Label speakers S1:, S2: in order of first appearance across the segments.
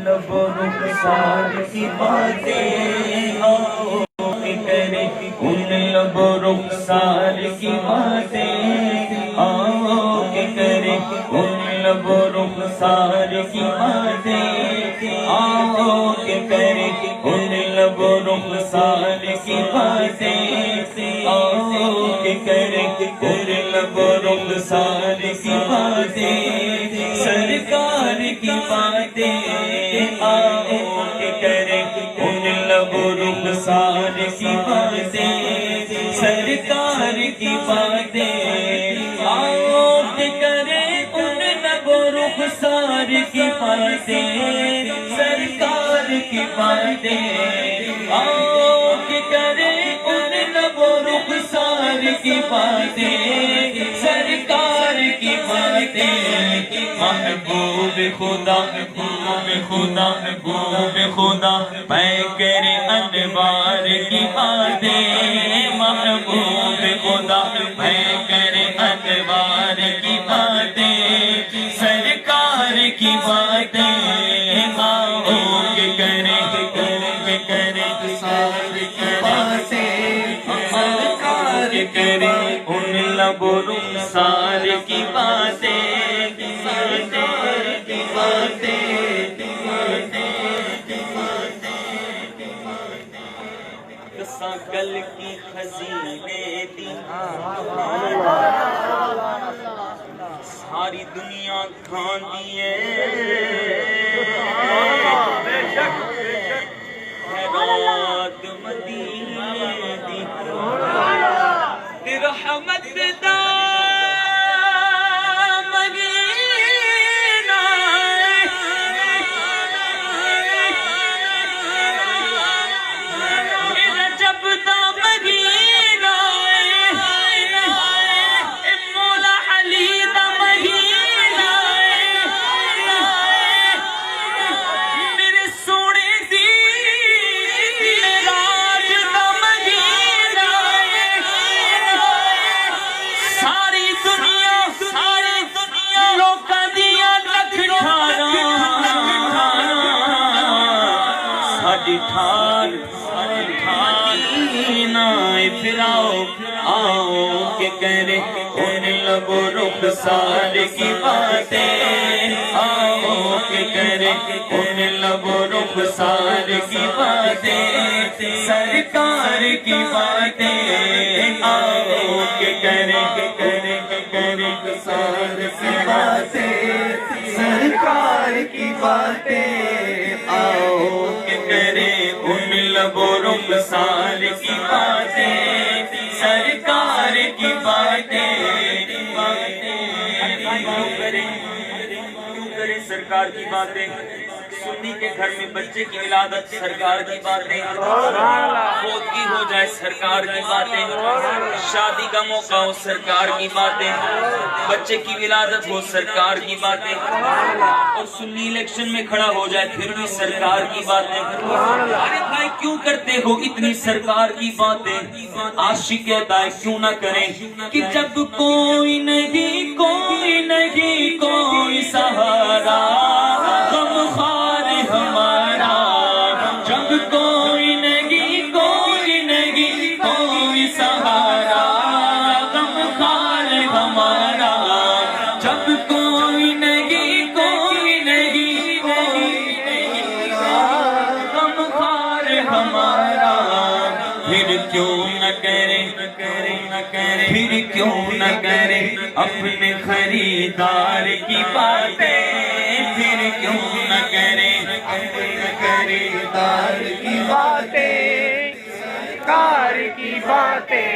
S1: لب و رخسار کی باتیں آؤ کہ کریں ان لب و رخسار کی باتیں آؤ کہ کریں ان لب و رخسار کی باتیں آؤ کہ کریں ان لب و رخسار کی باتیں آؤ کہ کریں ان لب و رخسار کی باتیں سرکار کی باتیں آؤ کہ کریں ان لب و رخسار کی باتیں سرکار کی باتیں آؤ کہ کریں ان لب و رخسار کی باتیں سرکار کی باتیں آؤ کہ کریں ان لب و رخسار کی باتیں سرکار کی باتیں محبوب خدا محبوب خدا محبوب خدا پیکر انوار کی باتیں محبوب خدا پیکر انوار کی باتیں سرکار کی باتیں آؤ کہ کریں سرکار کی باتیں سرکار کریں ان لب و رخسار کی باتیں گل کی خزینے دی ساری دنیا کھان دیے رات مدینے دی رحمت دا آؤ کہ کریں ان لب و رخسار کی باتیں آؤ کہ کریں ان لب و رخسار کی باتیں سرکار کی باتیں آؤ کہ کریں رخسار کی باتیں سرکار کی باتیں آؤ کہ کریں ان لب و رخسار کی باتیں سرکار کی باتیں کیوں کریں سرکار کی باتیں سنی کے گھر میں بچے کی ولادت سرکار کی باتیں فوتگی ہو جائے سرکار کی باتیں شادی کا موقع ہو سرکار کی باتیں بچے کی ولادت ہو سرکار کی باتیں اور سنی الیکشن میں کھڑا ہو جائے پھر بھی سرکار کی باتیں ارے بھائی کیوں کرتے ہو اتنی سرکار کی باتیں عاشق ادائے کیوں نہ کریں کہ جب کوئی نہیں کوئی سہارا غم خوار ہمارا جب کوئی نہیں کوئی سہارا غم خوار ہمارا جب کوئی نہیں غم خوار ہمارا پھر کیوں نہ کریں پھر کیوں نہ کریں اپنے خریدار کی باتیں پھر کیوں نہ کریں اپنے خریدار کی باتیں سرکار کی باتیں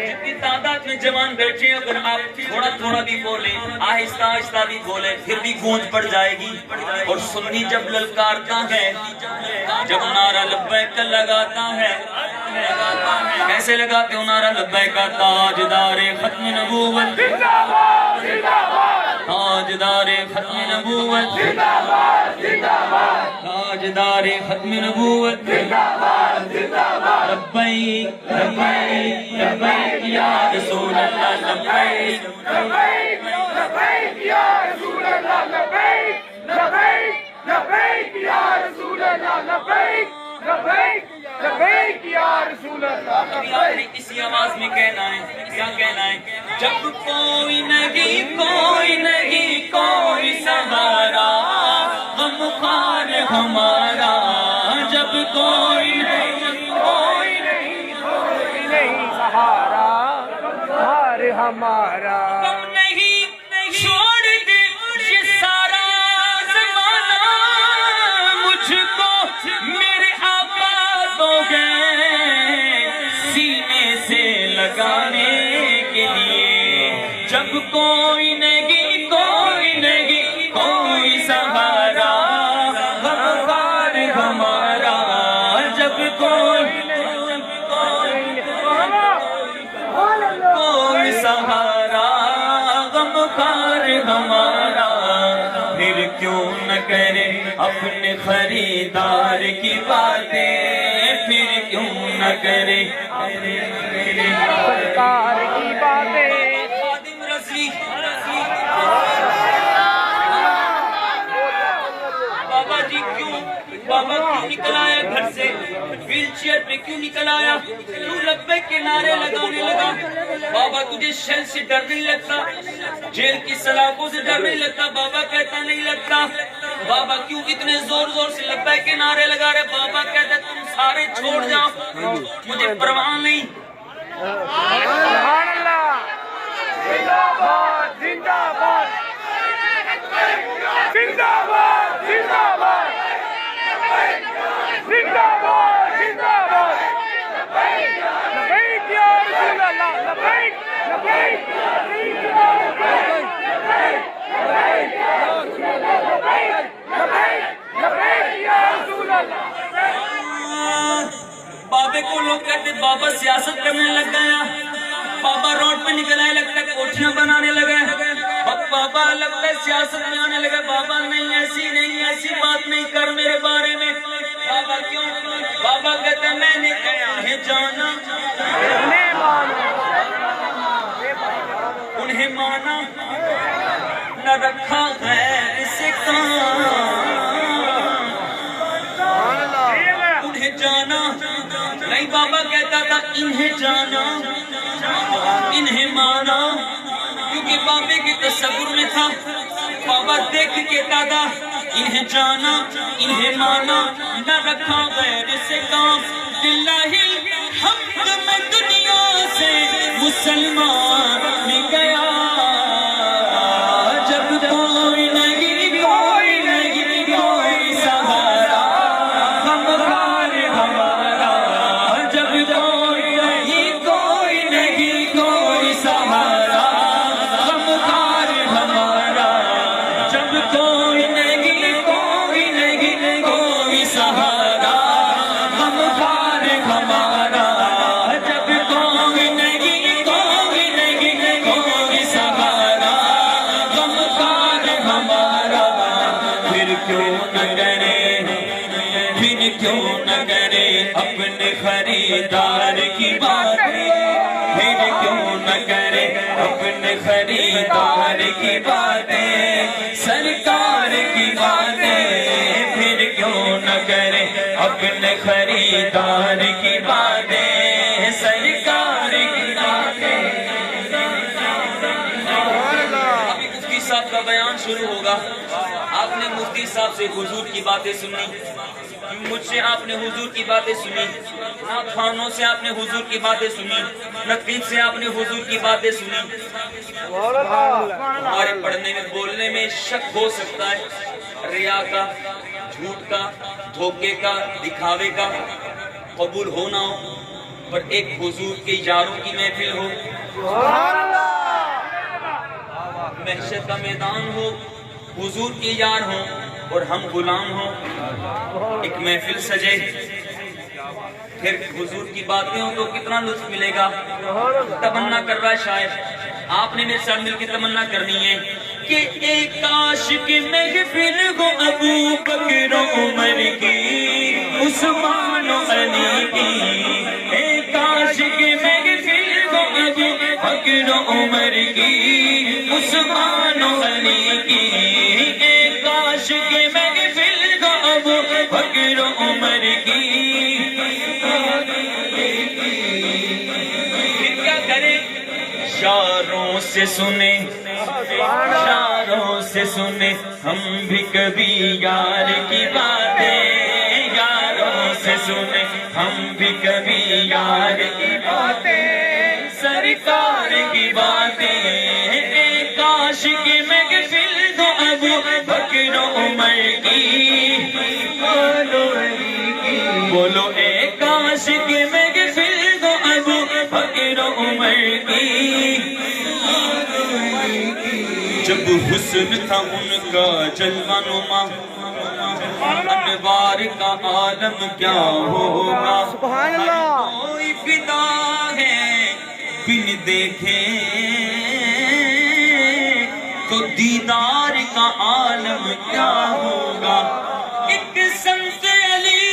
S1: جتنی تعداد میں جوان بیٹھے اگر آپ تھوڑا تھوڑا بھی بولیں آہستہ آہستہ بھی بولیں پھر بھی گونج پڑ جائے گی اور سنی جب للکارتا ہے جب نعرہ لبیک لگاتا ہے کیسے لگاتے ہو نعرہ لبیک کا تاجدار ختم نبوت تاجدار ختم نبوت تاجدار ختم نبوت لبیک لبیک لبیک یا رسول اللہ لبیک لبیک یا رسول اللہ لبیک لبیک لبیک یا خار ہمارا جب کوئی
S2: نہیں سہارا خار ہمارا
S1: غم نہیں چھوڑ دے یہ سارا زمانہ مجھ کو میرے آقا دو گئے سینے سے لگانے کے لیے جب کوئی نہیں کوئی سہارا غم خار ہمارا جب کوئی سہارا غم خار ہمارا پھر کیوں نہ کرے اپنے خریدار کی باتیں پھر کیوں نہ کرے
S2: سرکار کی باتیں
S1: خادم رضی بابا جی بابا کیوں نکل آیا گھر سے ویل چیئر پہ کیوں نکل آیا کیوں لبیک کے نعرے لگانے لگا بابا تجھے شیل سے ڈر نہیں لگتا جیل کی سلاخوں سے ڈر نہیں لگتا بابا کہتا نہیں لگتا بابا کیوں اتنے زور سے لبیک کے نعرے لگا رہے بابا کہتا تم سارے چھوڑ جاؤ مجھے پرواہ نہیں
S2: سبحان اللہ زندہ باد زندہ باد زندہ باد زندہ باد زندہ باد زندہ باد لبیک یا رسول اللہ لبیک لبیک لبیک یا رسول اللہ
S1: بابے کو لوگ کہتے بابا سیاست کرنے لگ گیا بابا روڈ پہ نکل آئے لگتا ہے کوٹھیاں بنانے لگا بابا لگتا ہے سیاست میں آنے لگا بابا نہیں ایسی بات نہیں کر میرے بارے میں بابا کیوں بابا کہتا ہے میں نے کیا ہے جانا انہیں مانا نہ رکھا غیر سے کام انہیں جانا نہیں بابا کہتا تھا انہیں جانا انہیں مانا کیونکہ بابے کے تصور میں تھا بابا دیکھ کے کہتا تھا انہیں جانا انہیں مانا نہ رکھا غیر سے کام للہ الحمد میں دنیا سے مسلمان میں گیا جب کوئی نہیں کوئی سہارا غم خار ہمارا جب کوئی نہیں کوئی سہارا غم خار ہمارا جب کوئی نہیں کوئی سہارا غم خار ہمارا جب کوئی نہیں کوئی سہارا غم خار ہمارا پھر کیوں نہ کرے اپنے خریدار کی باتیں پھر کیوں نہ کرے اپنے خریدار کی باتیں سرکار کی باتیں پھر کیوں نہ کرے اپنے خریدار کی باتیں سرکار کی باتیں ابھی مفتی صاحب کا بیان شروع ہوگا آپ نے مفتی صاحب سے حضور کی باتیں سنی مجھ سے آپ نے حضور کی باتیں سنی نہ خانوں سے آپ نے حضور کی باتیں سنی نقیب سے آپ نے حضور کی باتیں سنی ہمارے پڑھنے میں بولنے میں شک ہو سکتا ہے ریا کا جھوٹ کا دھوکے کا دکھاوے کا قبول ہونا ہو پر ایک حضور کے یاروں کی محفل ہو محشر کا میدان ہو حضور کے یار ہوں اور ہم غلام ہوں ایک محفل سجے پھر حضور کی باتیں ہوں تو کتنا لطف ملے گا تمنا کر رہا ہے شاید آپ نے میرے ساتھ مل کے تمنا کرنی ہے کہ ایک کاش کی محفل ہو ابو بکر و عمر کی عثمان و علی کی ایک کاش کی محفل ہو ابو بکر و عمر کی عثمان و علی کی ایک کاش کی محفل ہو ابو بکر و عمر کی پھر کیا کریں یاروں سے سنیں یاروں سے سنے ہم بھی کبھی یار کی باتیں، یاروں سے سنے ہم بھی کبھی یار کی باتیں، سرکار کی باتیں، ایک کاش کی محفل دو ابو بکر و عمر کی، بولو ایک کاش کی محفل دو ابو بکر و عمر کی، جب حسن تھا ان کا جلوہ نما، انوار کا عالم کیا ہوگا،
S2: سبحان اللہ۔
S1: کوئی فدا ہے بن دیکھے تو دیدار کا عالم کیا ہوگا، ایک سمت علی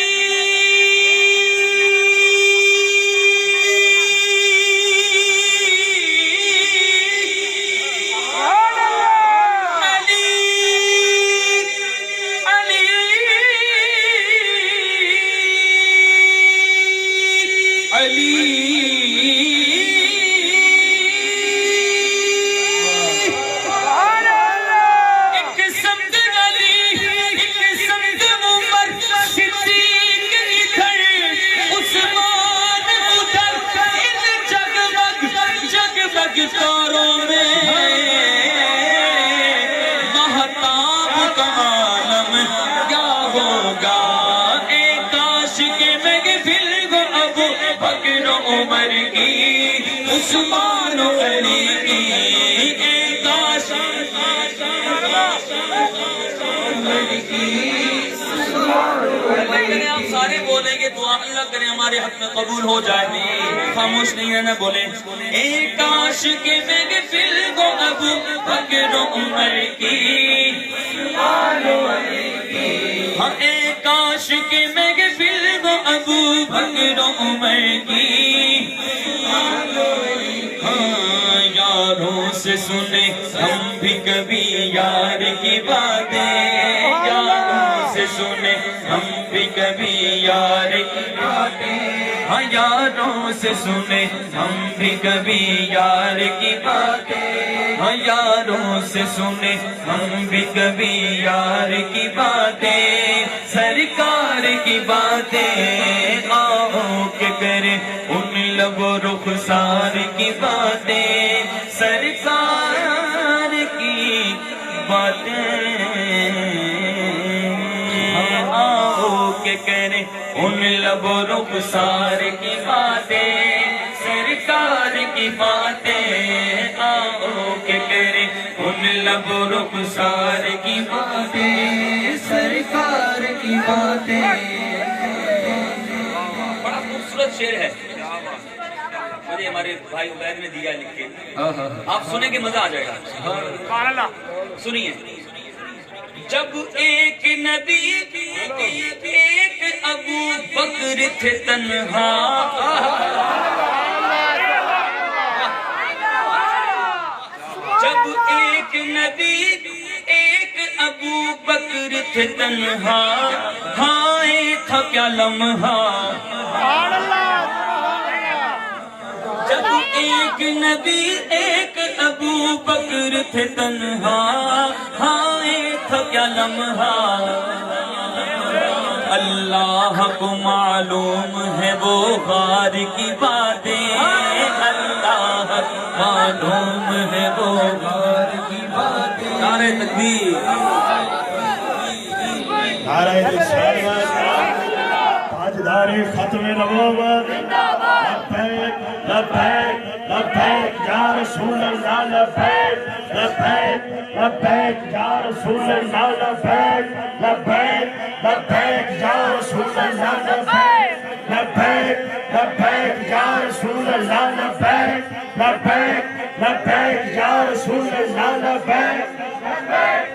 S1: تاروں میں مہتاب کا عالم کیا ہوگا، ایک کاش کے محفل گو ابو بکر و عمر کی، عثمان و علی کی، ایک کاش آپ سارے بولیں گے دعا اللہ کرے ہمارے حق میں قبول ہو جائے، خاموش نہیں رہنا، بولیں ایک کاش کے محفل گو ابو بکر و عمر کی، ہاں ایک کاش کے محفل گو ابو بکر و عمر کی، ہاں یاروں سے سنے ہم بھی کبھی یار کی باتیں، یاروں سے سنے ہم بھی کبھی یار کی باتیں، ہاں یاروں سے سنے ہم بھی کبھی یار کی باتیں، ہاں یاروں سے سنے ہم بھی کبھی یار کی باتیں، سرکار کی باتیں، آؤ کہ کریں ان لب و رخسار کی باتیں، سرکار کی باتیں، آؤ کہ کریں ان لب و رخسار کی باتیں، سرکار کی باتیں، آؤ کہ کریں ان لب و رخسار کی باتیں، سرکار کی باتیں۔ بڑا خوبصورت شعر ہے، مجھے ہمارے بھائی عبید نے دیا لکھ کے، آپ سنیں گے مزہ آ جائے گا،
S2: سبحان اللہ۔
S1: سنیے، جب ایک نبی ایک ابو بکر تھے تنہا، جب ایک نبی ایک ابو بکر تھے تنہا، ہائے تھا کیا لمحہ، جب ایک نبی ایک ابو بکر تھے تنہا، ہائے تھا کیا لمحہ، اللہ کو معلوم ہے وہ غار کی باتیں، اللہ کو معلوم ہے وہ غار کی باتیں، نعرہ تکبیر،
S3: نعرہ رسالت، تاجدار ختم نبوت، لبیک لبیک لبیک یا رسول اللہ، لبیک لبیک لبیک یا رسول اللہ، لبیک لبیک لبیک یا رسول اللہ، لبیک لبیک لبیک یا رسول اللہ، لبیک لبیک لبیک یا رسول اللہ، لبیک لبیک۔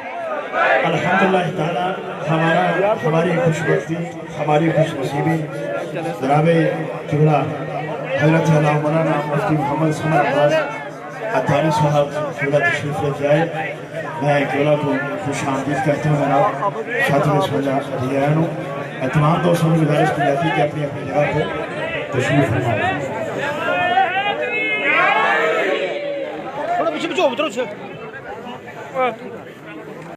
S3: الحمدللہ تعالی ہماری خوش بختی، ہماری خوش نصیبی جناب قبلہ حضرت علامہ مولانا مفتی محمد ثمر عباس عطاری صاحب قبلہ تشریف لے جائے، میں قبلہ کو خوش آمدید کہتا ہوں، جناب شاطر اس وجہ دیا ہوں، تمام دوستوں کی گزارش کی جاتی ہے کہ اپنی اپنی جگہ پر تشریف فرمائیں۔
S2: تھوڑا پیچھے اترو